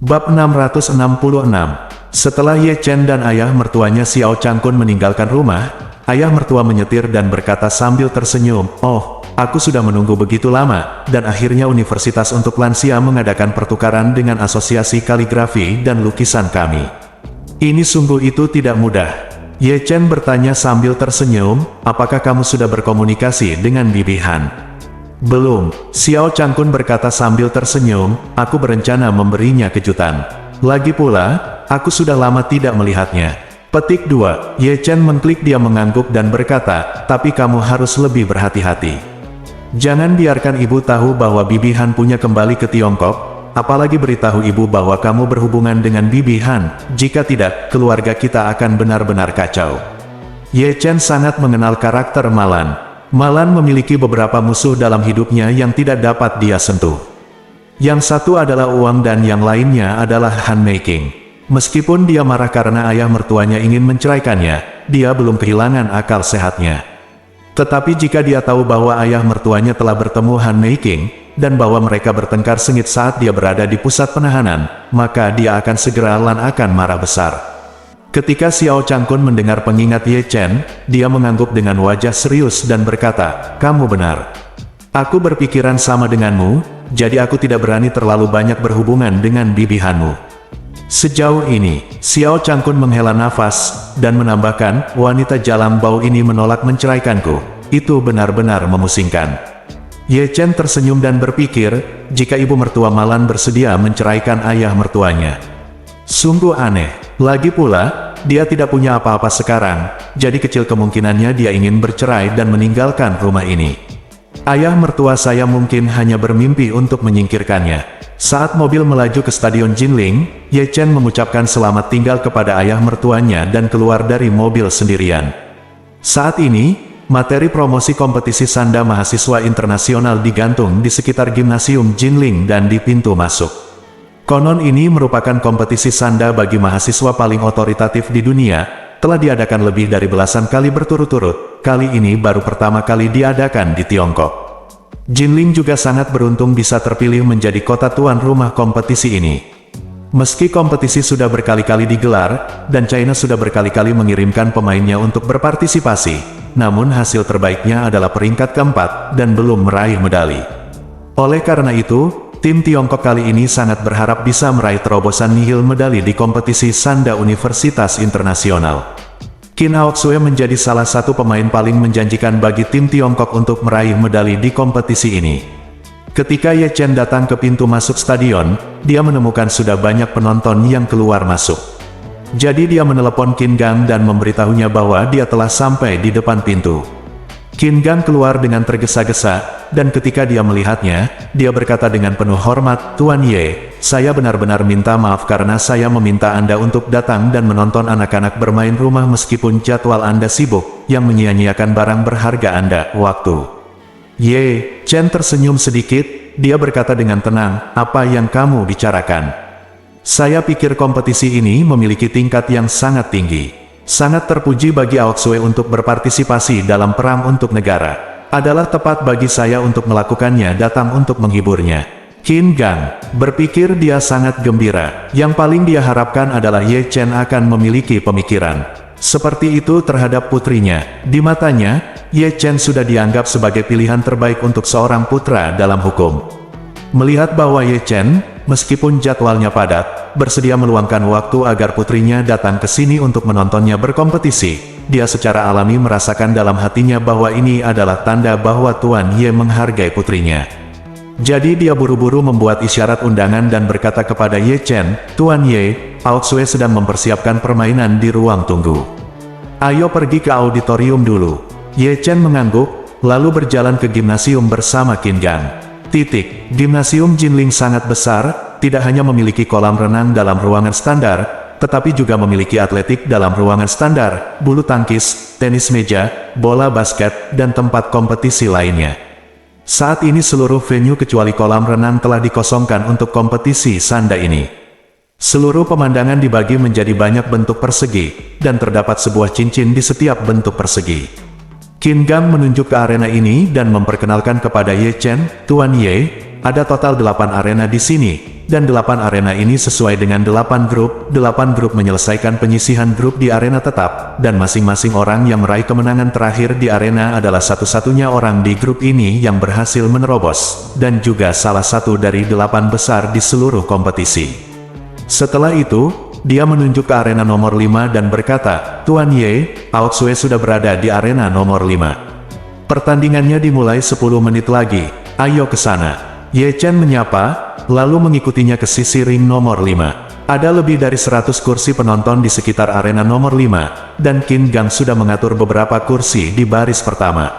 Bab 666. Setelah Ye Chen dan ayah mertuanya Xiao Changkun meninggalkan rumah, ayah mertua menyetir dan berkata sambil tersenyum, "Oh, aku sudah menunggu begitu lama," dan akhirnya Universitas untuk Lansia mengadakan pertukaran dengan Asosiasi Kaligrafi dan Lukisan kami. Ini sungguh itu tidak mudah. Ye Chen bertanya sambil tersenyum, "Apakah kamu sudah berkomunikasi dengan Bibi Han?" "Belum," Xiao Changkun berkata sambil tersenyum, "aku berencana memberinya kejutan. Lagi pula, aku sudah lama tidak melihatnya." Petik 2. Ye Chen mengklik, dia mengangguk dan berkata, "Tapi kamu harus lebih berhati-hati. Jangan biarkan ibu tahu bahwa Bibi Han punya kembali ke Tiongkok, apalagi beritahu ibu bahwa kamu berhubungan dengan Bibi Han, jika tidak, keluarga kita akan benar-benar kacau." Ye Chen sangat mengenal karakter Malan. Malan memiliki beberapa musuh dalam hidupnya yang tidak dapat dia sentuh. Yang satu adalah uang dan yang lainnya adalah Han Meiking. Meskipun dia marah karena ayah mertuanya ingin menceraikannya, dia belum kehilangan akal sehatnya. Tetapi jika dia tahu bahwa ayah mertuanya telah bertemu Han Meiking, dan bahwa mereka bertengkar sengit saat dia berada di pusat penahanan, maka dia akan segera akan marah besar. Ketika Xiao Changkun mendengar pengingat Ye Chen, dia mengangguk dengan wajah serius dan berkata, "Kamu benar. Aku berpikiran sama denganmu, jadi aku tidak berani terlalu banyak berhubungan dengan Bibi Hanmu." Sejauh ini, Xiao Changkun menghela nafas, dan menambahkan, "Wanita jalang bau ini menolak menceraikanku. Itu benar-benar memusingkan." Ye Chen tersenyum dan berpikir, jika ibu mertua Malan bersedia menceraikan ayah mertuanya. Sungguh aneh. Lagi pula, dia tidak punya apa-apa sekarang, jadi kecil kemungkinannya dia ingin bercerai dan meninggalkan rumah ini. Ayah mertua saya mungkin hanya bermimpi untuk menyingkirkannya. Saat mobil melaju ke Stadion Jinling, Ye Chen mengucapkan selamat tinggal kepada ayah mertuanya dan keluar dari mobil sendirian. Saat ini, materi promosi kompetisi sanda mahasiswa internasional digantung di sekitar gimnasium Jinling dan di pintu masuk. Konon ini merupakan kompetisi sanda bagi mahasiswa paling otoritatif di dunia, telah diadakan lebih dari belasan kali berturut-turut, kali ini baru pertama kali diadakan di Tiongkok. Jinling juga sangat beruntung bisa terpilih menjadi kota tuan rumah kompetisi ini. Meski kompetisi sudah berkali-kali digelar, dan China sudah berkali-kali mengirimkan pemainnya untuk berpartisipasi, namun hasil terbaiknya adalah peringkat keempat, dan belum meraih medali. Oleh karena itu, tim Tiongkok kali ini sangat berharap bisa meraih terobosan nihil medali di kompetisi sanda Universitas Internasional. Qin Aoxue menjadi salah satu pemain paling menjanjikan bagi tim Tiongkok untuk meraih medali di kompetisi ini. Ketika Ye Chen datang ke pintu masuk stadion, dia menemukan sudah banyak penonton yang keluar masuk. Jadi dia menelepon Qin Gang dan memberitahunya bahwa dia telah sampai di depan pintu. Qin Gang keluar dengan tergesa-gesa, dan ketika dia melihatnya, dia berkata dengan penuh hormat, "Tuan Ye, saya benar-benar minta maaf karena saya meminta Anda untuk datang dan menonton anak-anak bermain rumah meskipun jadwal Anda sibuk, yang menyia-nyiakan barang berharga Anda, waktu." Ye Chen tersenyum sedikit, dia berkata dengan tenang, "Apa yang kamu bicarakan? Saya pikir kompetisi ini memiliki tingkat yang sangat tinggi. Sangat terpuji bagi Aoxue untuk berpartisipasi dalam perang untuk negara. Adalah tepat bagi saya untuk melakukannya, datang untuk menghiburnya." Qin Gang berpikir dia sangat gembira. Yang paling dia harapkan adalah Ye Chen akan memiliki pemikiran seperti itu terhadap putrinya. Di matanya, Ye Chen sudah dianggap sebagai pilihan terbaik untuk seorang putra dalam hukum. Melihat bahwa Ye Chen, meskipun jadwalnya padat, bersedia meluangkan waktu agar putrinya datang ke sini untuk menontonnya berkompetisi, dia secara alami merasakan dalam hatinya bahwa ini adalah tanda bahwa Tuan Ye menghargai putrinya. Jadi dia buru-buru membuat isyarat undangan dan berkata kepada Ye Chen, "Tuan Ye, Aoxue sedang mempersiapkan permainan di ruang tunggu. Ayo pergi ke auditorium dulu." Ye Chen mengangguk, lalu berjalan ke gimnasium bersama Qin Gang. Gimnasium Jinling sangat besar, tidak hanya memiliki kolam renang dalam ruangan standar, tetapi juga memiliki atletik dalam ruangan standar, bulu tangkis, tenis meja, bola basket, dan tempat kompetisi lainnya. Saat ini seluruh venue kecuali kolam renang telah dikosongkan untuk kompetisi sanda ini. Seluruh pemandangan dibagi menjadi banyak bentuk persegi, dan terdapat sebuah cincin di setiap bentuk persegi. Qin Gang menunjuk ke arena ini dan memperkenalkan kepada Ye Chen, "Tuan Ye, ada total 8 arena di sini, dan 8 arena ini sesuai dengan 8 grup. 8 grup menyelesaikan penyisihan grup di arena tetap, dan masing-masing orang yang meraih kemenangan terakhir di arena adalah satu-satunya orang di grup ini yang berhasil menerobos, dan juga salah satu dari 8 besar di seluruh kompetisi. Setelah itu, dia menunjuk ke arena nomor 5 dan berkata, "Tuan Ye, Aoxue sudah berada di arena nomor 5. Pertandingannya dimulai 10 menit lagi, ayo ke sana." Ye Chen menyapa, lalu mengikutinya ke sisi ring nomor 5. Ada lebih dari 100 kursi penonton di sekitar arena nomor 5, dan Qin Gang sudah mengatur beberapa kursi di baris pertama.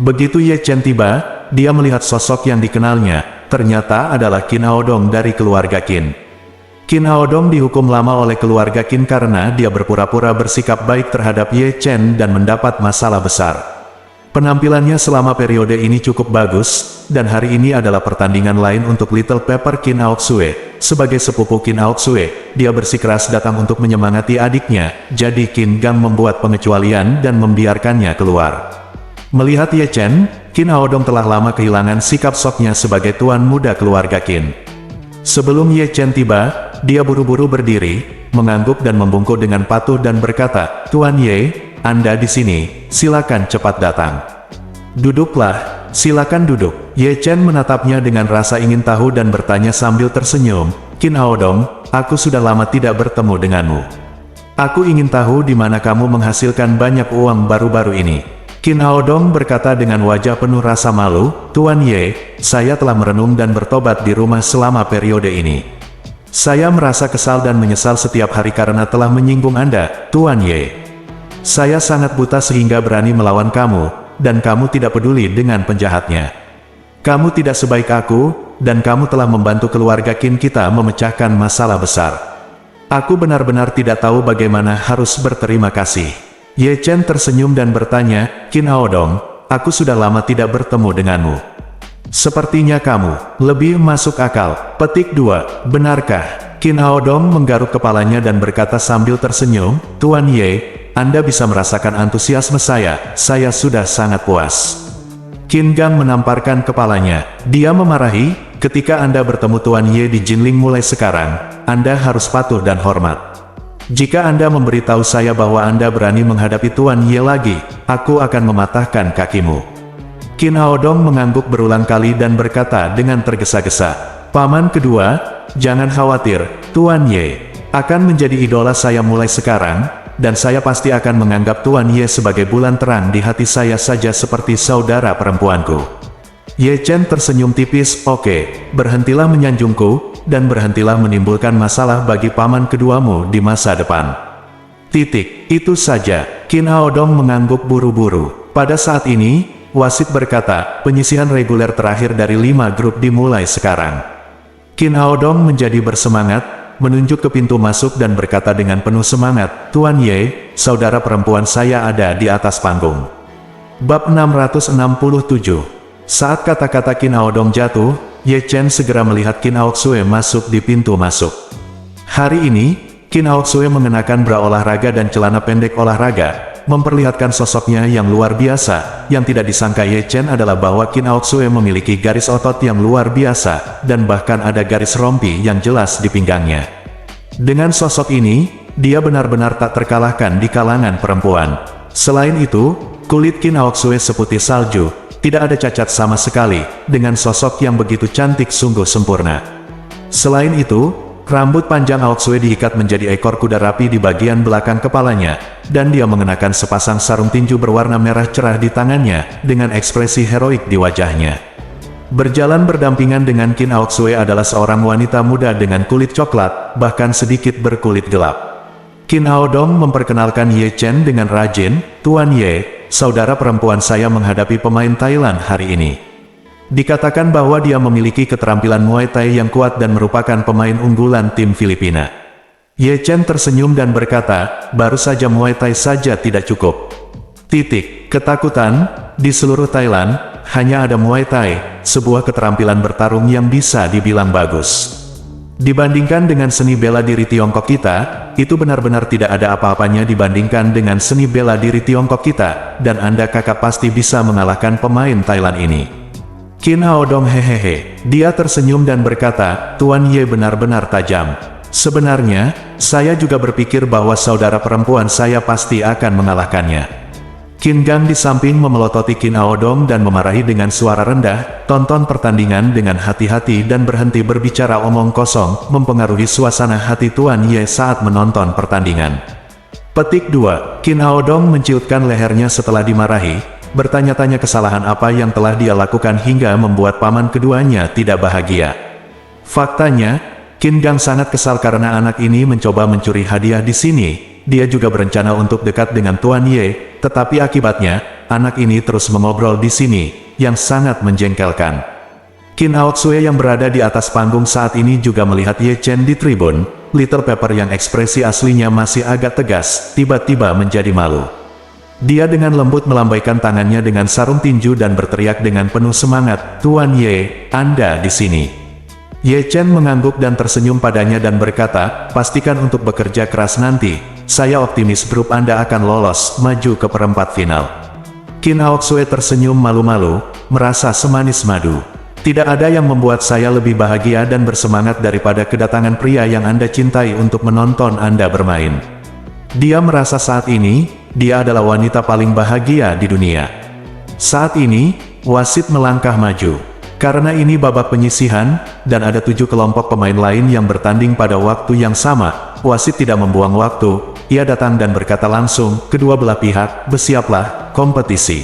Begitu Ye Chen tiba, dia melihat sosok yang dikenalnya, ternyata adalah Qin Aodong dari keluarga Qin. Qin Aodong dihukum lama oleh keluarga Qin karena dia berpura-pura bersikap baik terhadap Ye Chen dan mendapat masalah besar. Penampilannya selama periode ini cukup bagus, dan hari ini adalah pertandingan lain untuk Little Pepper Qin Aoxue. Sebagai sepupu Qin Aoxue, dia bersikeras datang untuk menyemangati adiknya, jadi Qin Gang membuat pengecualian dan membiarkannya keluar. Melihat Ye Chen, Qin Aodong telah lama kehilangan sikap soknya sebagai tuan muda keluarga Qin. Sebelum Ye Chen tiba, dia buru-buru berdiri, mengangguk dan membungkuk dengan patuh dan berkata, "Tuan Ye, Anda di sini, silakan cepat datang." "Duduklah, silakan duduk." Ye Chen menatapnya dengan rasa ingin tahu dan bertanya sambil tersenyum, "Qin Aodong, aku sudah lama tidak bertemu denganmu. Aku ingin tahu di mana kamu menghasilkan banyak uang baru-baru ini." Qin Aodong berkata dengan wajah penuh rasa malu, "Tuan Ye, saya telah merenung dan bertobat di rumah selama periode ini. Saya merasa kesal dan menyesal setiap hari karena telah menyinggung Anda, Tuan Ye. Saya sangat buta sehingga berani melawan kamu, dan kamu tidak peduli dengan penjahatnya. Kamu tidak sebaik aku, dan kamu telah membantu keluarga Qin kita memecahkan masalah besar. Aku benar-benar tidak tahu bagaimana harus berterima kasih." Ye Chen tersenyum dan bertanya, "Qin Aodong, aku sudah lama tidak bertemu denganmu. Sepertinya kamu lebih masuk akal." Petik 2, benarkah? Qin Aodong menggaruk kepalanya dan berkata sambil tersenyum, "Tuan Ye, Anda bisa merasakan antusiasme saya sudah sangat puas." Qin Gang menamparkan kepalanya. Dia memarahi, "Ketika Anda bertemu Tuan Ye di Jinling mulai sekarang, Anda harus patuh dan hormat. Jika Anda memberitahu saya bahwa Anda berani menghadapi Tuan Ye lagi, aku akan mematahkan kakimu." Qin Aodong mengangguk berulang kali dan berkata dengan tergesa-gesa, "Paman kedua, jangan khawatir, Tuan Ye akan menjadi idola saya mulai sekarang, dan saya pasti akan menganggap Tuan Ye sebagai bulan terang di hati saya saja seperti saudara perempuanku." Ye Chen tersenyum tipis, "Oke, berhentilah menyanjungku, dan berhentilah menimbulkan masalah bagi paman keduamu di masa depan." Titik, itu saja. Qin Aodong mengangguk buru-buru. Pada saat ini, wasit berkata, penyisihan reguler terakhir dari 5 grup dimulai sekarang. Qin Aodong menjadi bersemangat, menunjuk ke pintu masuk dan berkata dengan penuh semangat, "Tuan Ye, saudara perempuan saya ada di atas panggung." Bab 667. Saat kata-kata Qin Aodong jatuh, Ye Chen segera melihat Qin Aoxue masuk di pintu masuk. Hari ini, Qin Aoxue mengenakan bra olahraga dan celana pendek olahraga, memperlihatkan sosoknya yang luar biasa. Yang tidak disangka Ye Chen adalah bahwa Qin Aoxue memiliki garis otot yang luar biasa, dan bahkan ada garis rompi yang jelas di pinggangnya. Dengan sosok ini, dia benar-benar tak terkalahkan di kalangan perempuan. Selain itu, kulit Qin Aoxue seputih salju, tidak ada cacat sama sekali, dengan sosok yang begitu cantik sungguh sempurna. Selain itu, rambut panjang Aoxue diikat menjadi ekor kuda rapi di bagian belakang kepalanya, dan dia mengenakan sepasang sarung tinju berwarna merah cerah di tangannya, dengan ekspresi heroik di wajahnya. Berjalan berdampingan dengan Qin Aoxue adalah seorang wanita muda dengan kulit coklat, bahkan sedikit berkulit gelap. Qin Aodong memperkenalkan Ye Chen dengan rajin, "Tuan Ye, saudara perempuan saya menghadapi pemain Thailand hari ini. Dikatakan bahwa dia memiliki keterampilan Muay Thai yang kuat dan merupakan pemain unggulan tim Filipina." Ye Chen tersenyum dan berkata, "Baru saja Muay Thai saja tidak cukup. Titik, ketakutan, di seluruh Thailand, hanya ada Muay Thai, sebuah keterampilan bertarung yang bisa dibilang bagus. Dibandingkan dengan seni bela diri Tiongkok kita, itu benar-benar tidak ada apa-apanya dibandingkan dengan seni bela diri Tiongkok kita, dan Anda kakak pasti bisa mengalahkan pemain Thailand ini." Qin Aodong hehehe. Dia tersenyum dan berkata, Tuan Ye benar-benar tajam. Sebenarnya, saya juga berpikir bahwa saudara perempuan saya pasti akan mengalahkannya. Qin Gang di samping memelototi Qin Aodong dan memarahi dengan suara rendah, tonton pertandingan dengan hati-hati dan berhenti berbicara omong kosong, mempengaruhi suasana hati Tuan Ye saat menonton pertandingan. Petik 2. Qin Aodong menciutkan lehernya setelah dimarahi, bertanya-tanya kesalahan apa yang telah dia lakukan hingga membuat paman keduanya tidak bahagia. Faktanya, Qin Gang sangat kesal karena anak ini mencoba mencuri hadiah di sini. Dia juga berencana untuk dekat dengan Tuan Ye, tetapi akibatnya, anak ini terus mengobrol di sini, yang sangat menjengkelkan. Qin Aoxue yang berada di atas panggung saat ini juga melihat Ye Chen di tribun. Little Pepper yang ekspresi aslinya masih agak tegas, tiba-tiba menjadi malu. Dia dengan lembut melambaikan tangannya dengan sarung tinju dan berteriak dengan penuh semangat, Tuan Ye, Anda di sini. Ye Chen mengangguk dan tersenyum padanya dan berkata, pastikan untuk bekerja keras nanti. Saya optimis grup Anda akan lolos, maju ke perempat final. Qin Aoxue tersenyum malu-malu, merasa semanis madu. Tidak ada yang membuat saya lebih bahagia dan bersemangat daripada kedatangan pria yang Anda cintai untuk menonton Anda bermain. Dia merasa saat ini, dia adalah wanita paling bahagia di dunia. Saat ini, wasit melangkah maju. Karena ini babak penyisihan, dan ada 7 kelompok pemain lain yang bertanding pada waktu yang sama, wasit tidak membuang waktu, ia datang dan berkata langsung, kedua belah pihak, bersiaplah, kompetisi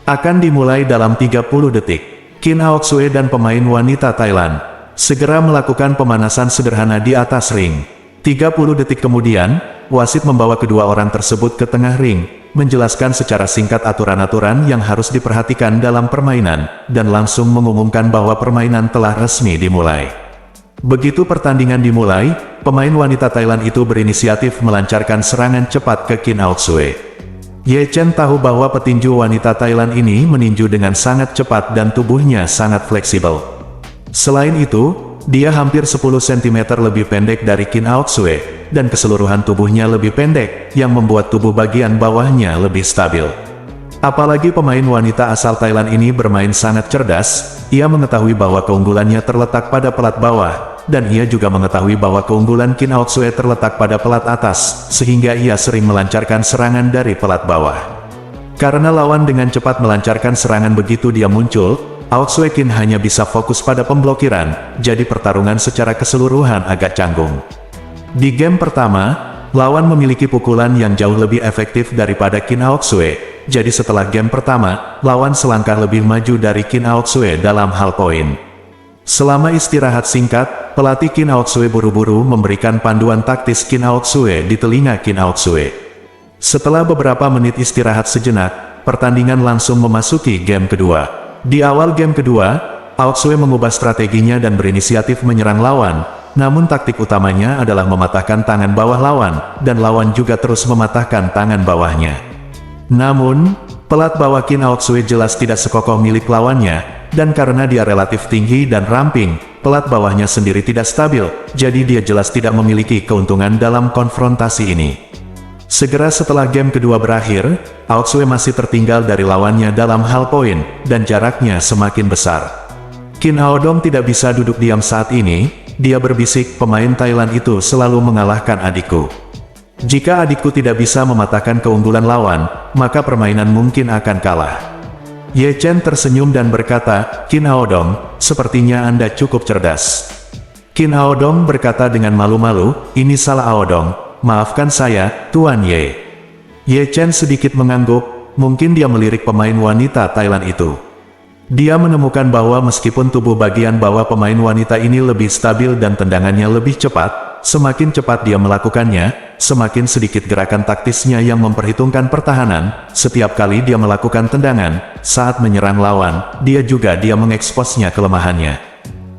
akan dimulai dalam 30 detik. Qin Aoxue dan pemain wanita Thailand segera melakukan pemanasan sederhana di atas ring. 30 detik kemudian, wasit membawa kedua orang tersebut ke tengah ring, menjelaskan secara singkat aturan-aturan yang harus diperhatikan dalam permainan, dan langsung mengumumkan bahwa permainan telah resmi dimulai. Begitu pertandingan dimulai, pemain wanita Thailand itu berinisiatif melancarkan serangan cepat ke Qin Aoxue. Ye Chen tahu bahwa petinju wanita Thailand ini meninju dengan sangat cepat dan tubuhnya sangat fleksibel. Selain itu, dia hampir 10 cm lebih pendek dari Qin Aoxue, dan keseluruhan tubuhnya lebih pendek, yang membuat tubuh bagian bawahnya lebih stabil. Apalagi pemain wanita asal Thailand ini bermain sangat cerdas, ia mengetahui bahwa keunggulannya terletak pada pelat bawah, dan ia juga mengetahui bahwa keunggulan Qin Aoxue terletak pada pelat atas, sehingga ia sering melancarkan serangan dari pelat bawah. Karena lawan dengan cepat melancarkan serangan begitu dia muncul, Aoxue Qin hanya bisa fokus pada pemblokiran, jadi pertarungan secara keseluruhan agak canggung. Di game pertama, lawan memiliki pukulan yang jauh lebih efektif daripada Qin Aoxue, jadi setelah game pertama, lawan selangkah lebih maju dari Qin Aoxue dalam hal poin. Selama istirahat singkat, pelatih Qin Aoxue buru-buru memberikan panduan taktis Qin Aoxue di telinga Qin Aoxue. Setelah beberapa menit istirahat sejenak, pertandingan langsung memasuki game kedua. Di awal game kedua, Aoxue mengubah strateginya dan berinisiatif menyerang lawan, namun taktik utamanya adalah mematahkan tangan bawah lawan, dan lawan juga terus mematahkan tangan bawahnya. Namun, pelat bawah Qin Aoxue jelas tidak sekokoh milik lawannya, dan karena dia relatif tinggi dan ramping, pelat bawahnya sendiri tidak stabil, jadi dia jelas tidak memiliki keuntungan dalam konfrontasi ini. Segera setelah game kedua berakhir, Aoxue masih tertinggal dari lawannya dalam hal poin, dan jaraknya semakin besar. Qin Aodong tidak bisa duduk diam saat ini, dia berbisik, pemain Thailand itu selalu mengalahkan adikku. Jika adikku tidak bisa mematahkan keunggulan lawan, maka permainan mungkin akan kalah. Ye Chen tersenyum dan berkata, Qin Aodong, sepertinya Anda cukup cerdas. Qin Aodong berkata dengan malu-malu, ini salah Aodong. Maafkan saya, Tuan Ye. Ye Chen sedikit mengangguk, mungkin dia melirik pemain wanita Thailand itu. Dia menemukan bahwa meskipun tubuh bagian bawah pemain wanita ini lebih stabil dan tendangannya lebih cepat, semakin cepat dia melakukannya, semakin sedikit gerakan taktisnya yang memperhitungkan pertahanan. Setiap kali dia melakukan tendangan, saat menyerang lawan, dia mengeksposnya kelemahannya.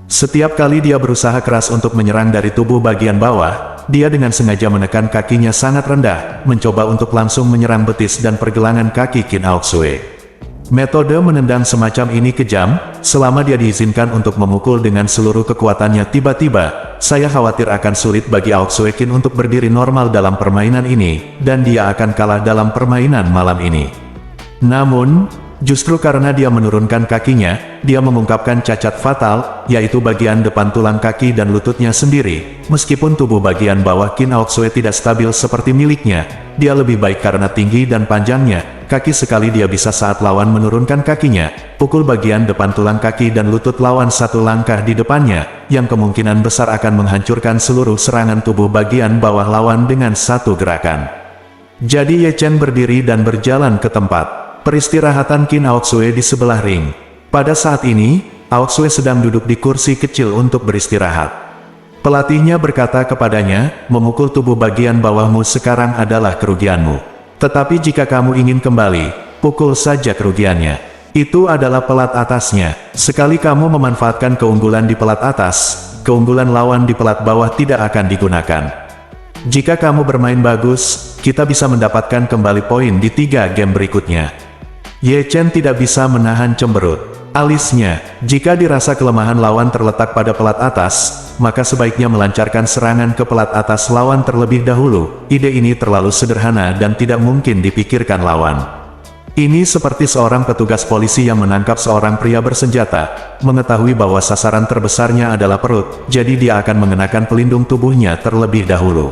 Setiap kali dia berusaha keras untuk menyerang dari tubuh bagian bawah, dia dengan sengaja menekan kakinya sangat rendah, mencoba untuk langsung menyerang betis dan pergelangan kaki Qin Aoxue. Metode menendang semacam ini kejam, selama dia diizinkan untuk memukul dengan seluruh kekuatannya tiba-tiba, saya khawatir akan sulit bagi Aoxue Qin untuk berdiri normal dalam permainan ini, dan dia akan kalah dalam permainan malam ini. Namun, Justru karena dia menurunkan kakinya, dia mengungkapkan cacat fatal, yaitu bagian depan tulang kaki dan lututnya sendiri. Meskipun tubuh bagian bawah Qin Aoxue tidak stabil seperti miliknya, dia lebih baik karena tinggi dan panjangnya. Kaki sekali dia bisa saat lawan menurunkan kakinya, pukul bagian depan tulang kaki dan lutut lawan satu langkah di depannya, yang kemungkinan besar akan menghancurkan seluruh serangan tubuh bagian bawah lawan dengan satu gerakan. Jadi Ye Chen berdiri dan berjalan ke tempat peristirahatan Qin Aoxue di sebelah ring. Pada saat ini, Aoxue sedang duduk di kursi kecil untuk beristirahat. Pelatihnya berkata kepadanya, memukul tubuh bagian bawahmu sekarang adalah kerugianmu. Tetapi jika kamu ingin kembali, pukul saja kerugiannya. Itu adalah pelat atasnya. Sekali kamu memanfaatkan keunggulan di pelat atas, keunggulan lawan di pelat bawah tidak akan digunakan. Jika kamu bermain bagus, kita bisa mendapatkan kembali poin di 3 game berikutnya. Ye Chen tidak bisa menahan cemberut. Alisnya, jika dirasa kelemahan lawan terletak pada pelat atas, maka sebaiknya melancarkan serangan ke pelat atas lawan terlebih dahulu. Ide ini terlalu sederhana dan tidak mungkin dipikirkan lawan. Ini seperti seorang petugas polisi yang menangkap seorang pria bersenjata, mengetahui bahwa sasaran terbesarnya adalah perut, jadi dia akan mengenakan pelindung tubuhnya terlebih dahulu.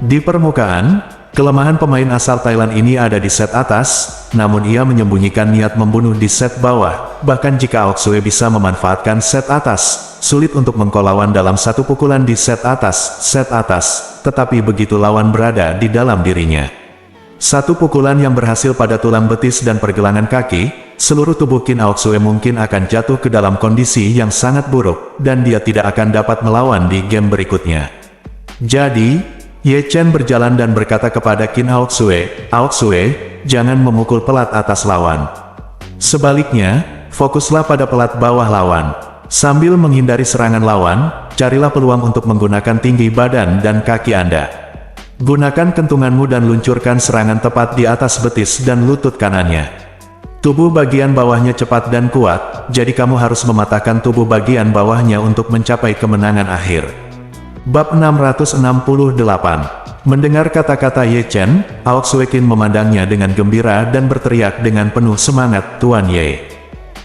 Di permukaan, kelemahan pemain asal Thailand ini ada di set atas, namun ia menyembunyikan niat membunuh di set bawah. Bahkan jika Aoxue bisa memanfaatkan set atas, sulit untuk mengkol lawan dalam satu pukulan di set atas, tetapi begitu lawan berada di dalam dirinya. Satu pukulan yang berhasil pada tulang betis dan pergelangan kaki, seluruh tubuh Qin Aoxue mungkin akan jatuh ke dalam kondisi yang sangat buruk, dan dia tidak akan dapat melawan di game berikutnya. Jadi, Ye Chen berjalan dan berkata kepada Qin Aoxue, "Aoxue, jangan memukul pelat atas lawan. Sebaliknya, fokuslah pada pelat bawah lawan. Sambil menghindari serangan lawan, carilah peluang untuk menggunakan tinggi badan dan kaki Anda. Gunakan kentunganmu dan luncurkan serangan tepat di atas betis dan lutut kanannya. Tubuh bagian bawahnya cepat dan kuat, jadi kamu harus mematahkan tubuh bagian bawahnya untuk mencapai kemenangan akhir." Bab 668. Mendengar kata-kata Ye Chen, Aoxue Qin memandangnya dengan gembira dan berteriak dengan penuh semangat, "Tuan Ye."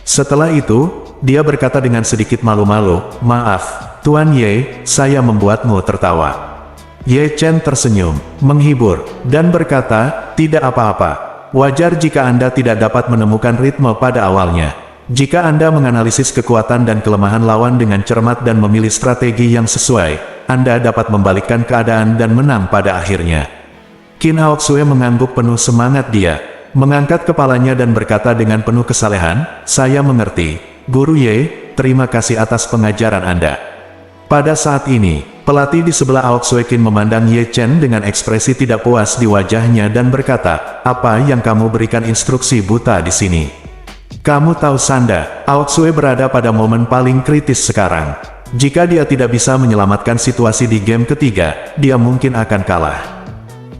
Setelah itu, dia berkata dengan sedikit malu-malu, "Maaf, Tuan Ye, saya membuatmu tertawa." Ye Chen tersenyum, menghibur, dan berkata, "Tidak apa-apa. Wajar jika Anda tidak dapat menemukan ritme pada awalnya. Jika Anda menganalisis kekuatan dan kelemahan lawan dengan cermat dan memilih strategi yang sesuai, Anda dapat membalikkan keadaan dan menang pada akhirnya." Qin Aoxue mengangguk penuh semangat. Dia mengangkat kepalanya dan berkata dengan penuh kesalehan, "Saya mengerti, Guru Ye, terima kasih atas pengajaran Anda." Pada saat ini, pelatih di sebelah Aoxue Qin memandang Ye Chen dengan ekspresi tidak puas di wajahnya dan berkata, "Apa yang kamu berikan instruksi buta di sini? Kamu tahu Sanda, Aoxue berada pada momen paling kritis sekarang. Jika dia tidak bisa menyelamatkan situasi di game ketiga, dia mungkin akan kalah.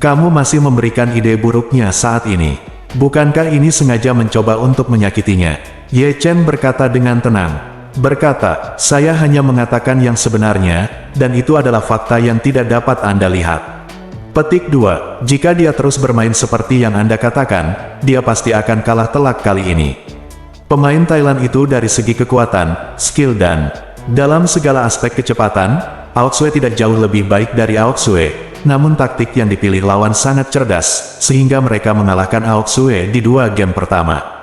Kamu masih memberikan ide buruknya saat ini. Bukankah ini sengaja mencoba untuk menyakitinya?" Ye Chen berkata dengan tenang. Berkata, "Saya hanya mengatakan yang sebenarnya, dan itu adalah fakta yang tidak dapat Anda lihat." Petik 2. Jika dia terus bermain seperti yang Anda katakan, dia pasti akan kalah telak kali ini. Pemain Thailand itu dari segi kekuatan, skill dan dalam segala aspek kecepatan, Aoxue tidak jauh lebih baik dari Aoxue, namun taktik yang dipilih lawan sangat cerdas, sehingga mereka mengalahkan Aoxue di 2 game pertama.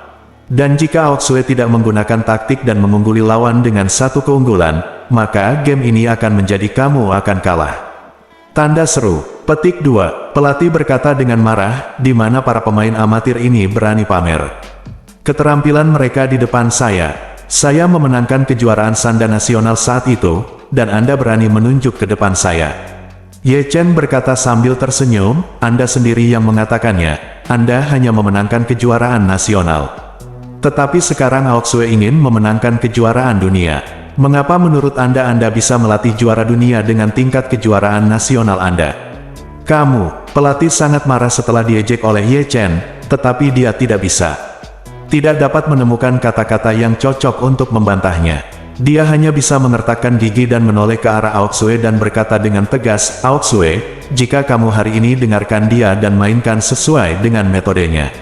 Dan jika Aoxue tidak menggunakan taktik dan mengungguli lawan dengan satu keunggulan, maka game ini akan menjadi kamu akan kalah. Tanda seru. Petik 2. Pelatih berkata dengan marah, "Di mana para pemain amatir ini berani pamer keterampilan mereka di depan saya? Saya memenangkan kejuaraan Sanda nasional saat itu, dan Anda berani menunjuk ke depan saya." Ye Chen berkata sambil tersenyum, "Anda sendiri yang mengatakannya, Anda hanya memenangkan kejuaraan nasional. Tetapi sekarang Aoxue ingin memenangkan kejuaraan dunia. Mengapa menurut Anda bisa melatih juara dunia dengan tingkat kejuaraan nasional Anda?" Kamu, pelatih sangat marah setelah diejek oleh Ye Chen, tetapi dia tidak bisa. Tidak dapat menemukan kata-kata yang cocok untuk membantahnya. Dia hanya bisa mengertakkan gigi dan menoleh ke arah Aoxue dan berkata dengan tegas, "Aoxue, jika kamu hari ini dengarkan dia dan mainkan sesuai dengan metodenya,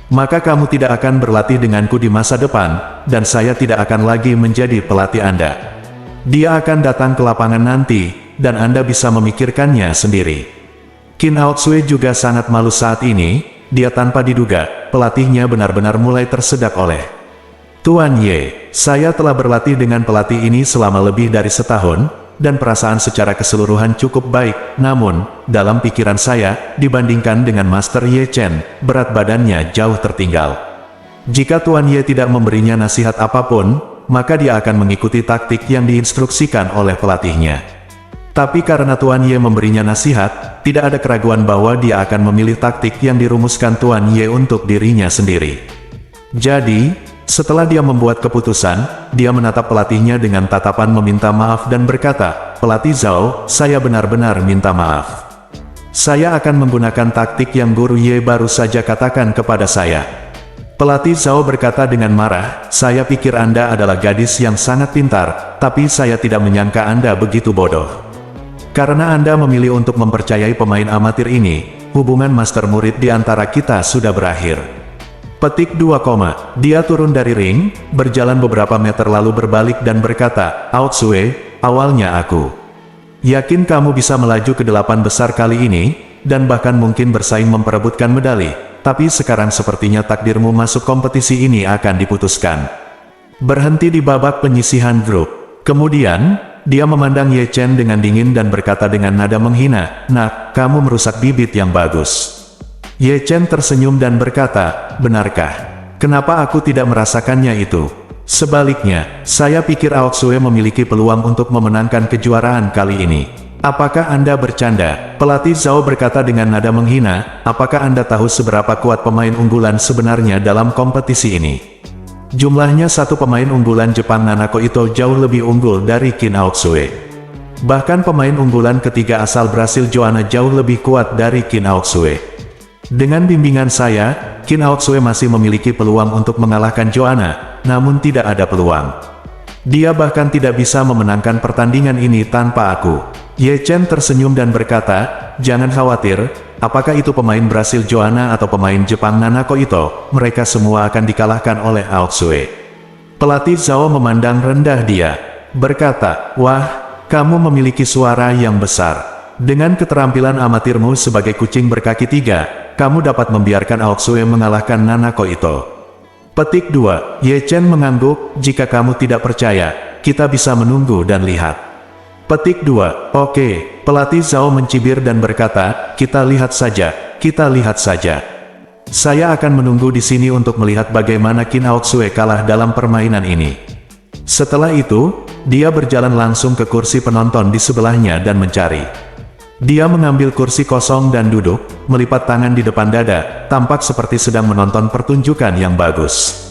Maka kamu tidak akan berlatih denganku di masa depan, dan saya tidak akan lagi menjadi pelatih Anda. Dia akan datang ke lapangan nanti, dan Anda bisa memikirkannya sendiri. Qin Aotsue juga sangat malu saat ini, dia tanpa diduga, pelatihnya benar-benar mulai tersedak oleh. Tuan Ye, saya telah berlatih dengan pelatih ini selama lebih dari setahun, dan perasaan secara keseluruhan cukup baik, namun, dalam pikiran saya, dibandingkan dengan Master Ye Chen, berat badannya jauh tertinggal. Jika Tuan Ye tidak memberinya nasihat apapun, maka dia akan mengikuti taktik yang diinstruksikan oleh pelatihnya. Tapi karena Tuan Ye memberinya nasihat, tidak ada keraguan bahwa dia akan memilih taktik yang dirumuskan Tuan Ye untuk dirinya sendiri. Jadi, setelah dia membuat keputusan, dia menatap pelatihnya dengan tatapan meminta maaf dan berkata, "Pelatih Zhao, saya benar-benar minta maaf. Saya akan menggunakan taktik yang Guru Ye baru saja katakan kepada saya." Pelatih Zhao berkata dengan marah, "Saya pikir Anda adalah gadis yang sangat pintar, tapi saya tidak menyangka Anda begitu bodoh. Karena Anda memilih untuk mempercayai pemain amatir ini, hubungan master murid di antara kita sudah berakhir." Petik 2, dia turun dari ring, berjalan beberapa meter lalu berbalik dan berkata, "Aotsue, awalnya aku yakin kamu bisa melaju ke 8 besar kali ini, dan bahkan mungkin bersaing memperebutkan medali, tapi sekarang sepertinya takdirmu masuk kompetisi ini akan diputuskan." Berhenti di babak penyisihan grup. Kemudian, dia memandang Ye Chen dengan dingin dan berkata dengan nada menghina, "Nak, kamu merusak bibit yang bagus." Ye Chen tersenyum dan berkata, "Benarkah? Kenapa aku tidak merasakannya itu? Sebaliknya, saya pikir Aotsue memiliki peluang untuk memenangkan kejuaraan kali ini." "Apakah Anda bercanda?" Pelatih Zhao berkata dengan nada menghina, "Apakah Anda tahu seberapa kuat pemain unggulan sebenarnya dalam kompetisi ini? Jumlahnya satu pemain unggulan Jepang Nanako Ito jauh lebih unggul dari Qin Aotsue. Bahkan pemain unggulan ketiga asal Brasil Joanna jauh lebih kuat dari Qin Aotsue. Dengan bimbingan saya, Qin Aotsue masih memiliki peluang untuk mengalahkan Joanna, namun tidak ada peluang. Dia bahkan tidak bisa memenangkan pertandingan ini tanpa aku." Ye Chen tersenyum dan berkata, "Jangan khawatir, apakah itu pemain Brasil Joanna atau pemain Jepang Nanako Ito, mereka semua akan dikalahkan oleh Aotsue." Pelatih Zhao memandang rendah dia, berkata, "Wah, kamu memiliki suara yang besar. Dengan keterampilan amatirmu sebagai kucing berkaki 3, kamu dapat membiarkan Aotsue mengalahkan Nanako Ito." Petik 2, Ye Chen mengangguk, "Jika kamu tidak percaya, kita bisa menunggu dan lihat." Petik 2, "Oke." Pelatih Zhao mencibir dan berkata, "Kita lihat saja, kita lihat saja. Saya akan menunggu di sini untuk melihat bagaimana Qin Aotsue kalah dalam permainan ini." Setelah itu, dia berjalan langsung ke kursi penonton di sebelahnya dan mencari. Dia mengambil kursi kosong dan duduk, melipat tangan di depan dada, tampak seperti sedang menonton pertunjukan yang bagus.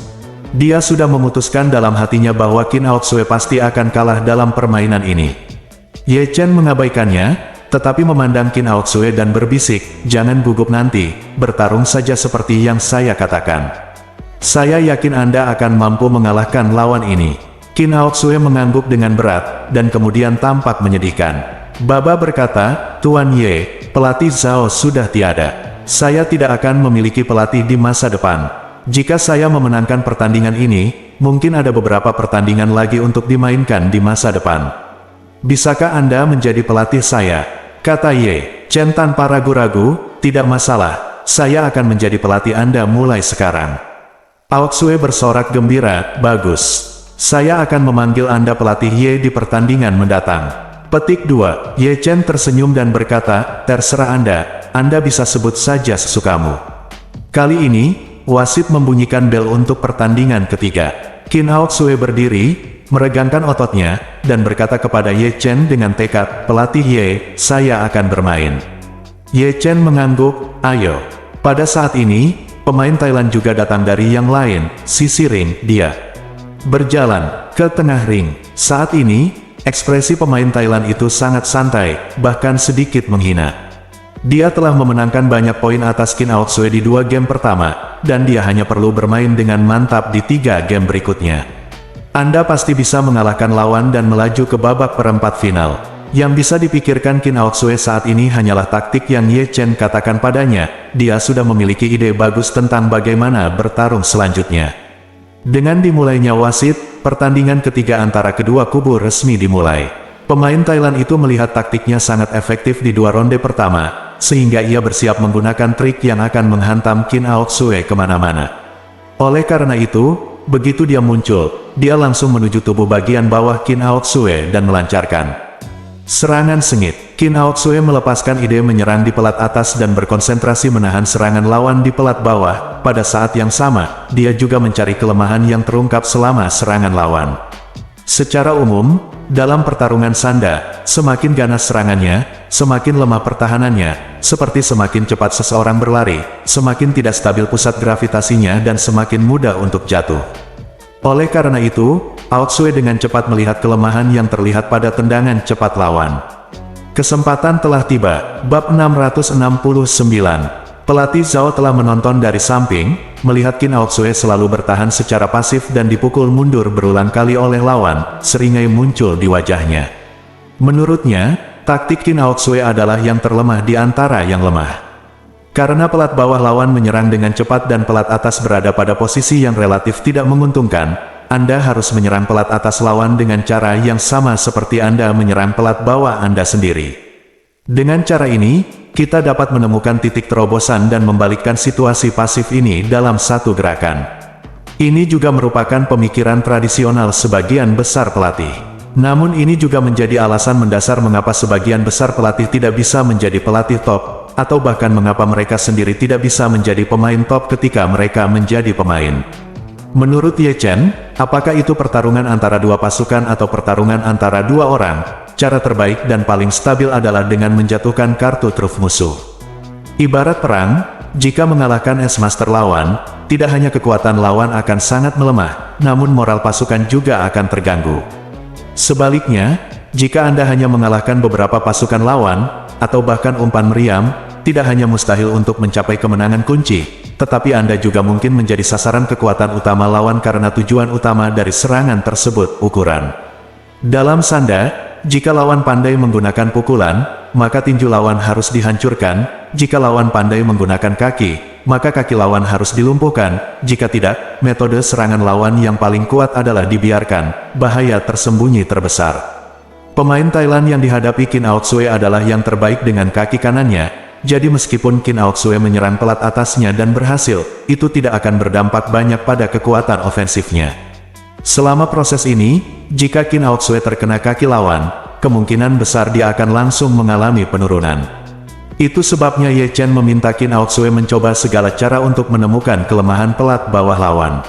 Dia sudah memutuskan dalam hatinya bahwa Qin Aotsue pasti akan kalah dalam permainan ini. Ye Chen mengabaikannya, tetapi memandang Qin Aotsue dan berbisik, "Jangan gugup nanti, bertarung saja seperti yang saya katakan. Saya yakin Anda akan mampu mengalahkan lawan ini." Qin Aotsue mengangguk dengan berat, dan kemudian tampak menyedihkan. Baba berkata, "Tuan Ye, pelatih Zhao sudah tiada. Saya tidak akan memiliki pelatih di masa depan. Jika saya memenangkan pertandingan ini, mungkin ada beberapa pertandingan lagi untuk dimainkan di masa depan. Bisakah Anda menjadi pelatih saya?" Kata Ye Chen tanpa ragu-ragu, "Tidak masalah, saya akan menjadi pelatih Anda mulai sekarang." Aotsue bersorak gembira, "Bagus. Saya akan memanggil Anda pelatih Ye di pertandingan mendatang." Petik 2, Ye Chen tersenyum dan berkata, "Terserah Anda bisa sebut saja sesukamu." Kali ini, wasit membunyikan bel untuk pertandingan ketiga. Qin Aotsue berdiri, meregangkan ototnya, dan berkata kepada Ye Chen dengan tekad, "Pelatih Ye, saya akan bermain." Ye Chen mengangguk, "Ayo." Pada saat ini, pemain Thailand juga datang dari yang lain, sisi ring, dia berjalan ke tengah ring. Saat ini, ekspresi pemain Thailand itu sangat santai, bahkan sedikit menghina. Dia telah memenangkan banyak poin atas Qin Aotsue di 2 game pertama, dan dia hanya perlu bermain dengan mantap di 3 game berikutnya. Anda pasti bisa mengalahkan lawan dan melaju ke babak perempat final. Yang bisa dipikirkan Qin Aoxue saat ini hanyalah taktik yang Ye Chen katakan padanya. Dia sudah memiliki ide bagus tentang bagaimana bertarung selanjutnya. Dengan dimulainya wasit, pertandingan ketiga antara kedua kubu resmi dimulai. Pemain Thailand itu melihat taktiknya sangat efektif di 2 ronde pertama, sehingga ia bersiap menggunakan trik yang akan menghantam Qin Aoxue kemana-mana. Oleh karena itu, begitu dia muncul, dia langsung menuju tubuh bagian bawah Qin Aoxue dan melancarkan serangan sengit. Qin Aoxue melepaskan ide menyerang di pelat atas dan berkonsentrasi menahan serangan lawan di pelat bawah. Pada saat yang sama, dia juga mencari kelemahan yang terungkap selama serangan lawan. Secara umum, dalam pertarungan sanda, semakin ganas serangannya, semakin lemah pertahanannya, seperti semakin cepat seseorang berlari, semakin tidak stabil pusat gravitasinya dan semakin mudah untuk jatuh. Oleh karena itu, Aoxue dengan cepat melihat kelemahan yang terlihat pada tendangan cepat lawan. Kesempatan telah tiba. Bab 669. Pelatih Zhao telah menonton dari samping, melihat Qin Aoxue selalu bertahan secara pasif dan dipukul mundur berulang kali oleh lawan, seringai muncul di wajahnya. Menurutnya, taktik Qin Aoxue adalah yang terlemah di antara yang lemah. Karena pelat bawah lawan menyerang dengan cepat dan pelat atas berada pada posisi yang relatif tidak menguntungkan, Anda harus menyerang pelat atas lawan dengan cara yang sama seperti Anda menyerang pelat bawah Anda sendiri. Dengan cara ini, kita dapat menemukan titik terobosan dan membalikkan situasi pasif ini dalam satu gerakan. Ini juga merupakan pemikiran tradisional sebagian besar pelatih. Namun ini juga menjadi alasan mendasar mengapa sebagian besar pelatih tidak bisa menjadi pelatih top, atau bahkan mengapa mereka sendiri tidak bisa menjadi pemain top ketika mereka menjadi pemain. Menurut Ye Chen, apakah itu pertarungan antara 2 pasukan atau pertarungan antara 2 orang, cara terbaik dan paling stabil adalah dengan menjatuhkan kartu truf musuh. Ibarat perang, jika mengalahkan S-Master lawan, tidak hanya kekuatan lawan akan sangat melemah, namun moral pasukan juga akan terganggu. Sebaliknya, jika Anda hanya mengalahkan beberapa pasukan lawan, atau bahkan umpan meriam, tidak hanya mustahil untuk mencapai kemenangan kunci, tetapi Anda juga mungkin menjadi sasaran kekuatan utama lawan karena tujuan utama dari serangan tersebut, ukuran. Dalam sanda, jika lawan pandai menggunakan pukulan, maka tinju lawan harus dihancurkan. Jika lawan pandai menggunakan kaki, maka kaki lawan harus dilumpuhkan. Jika tidak, metode serangan lawan yang paling kuat adalah dibiarkan. Bahaya tersembunyi terbesar. Pemain Thailand yang dihadapi Qin Aoxue adalah yang terbaik dengan kaki kanannya, jadi meskipun Qin Aoxue menyerang pelat atasnya dan berhasil, itu tidak akan berdampak banyak pada kekuatan ofensifnya. Selama proses ini, jika Qin Aoxue terkena kaki lawan, kemungkinan besar dia akan langsung mengalami penurunan. Itu sebabnya Ye Chen meminta Qin Aoxue mencoba segala cara untuk menemukan kelemahan pelat bawah lawan.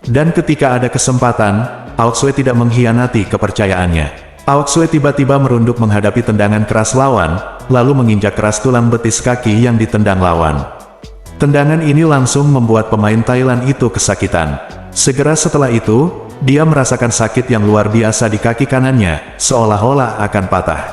Dan ketika ada kesempatan, Aoxue tidak mengkhianati kepercayaannya. Aoxue tiba-tiba merunduk menghadapi tendangan keras lawan, lalu menginjak keras tulang betis kaki yang ditendang lawan. Tendangan ini langsung membuat pemain Thailand itu kesakitan. Segera setelah itu, dia merasakan sakit yang luar biasa di kaki kanannya, seolah-olah akan patah.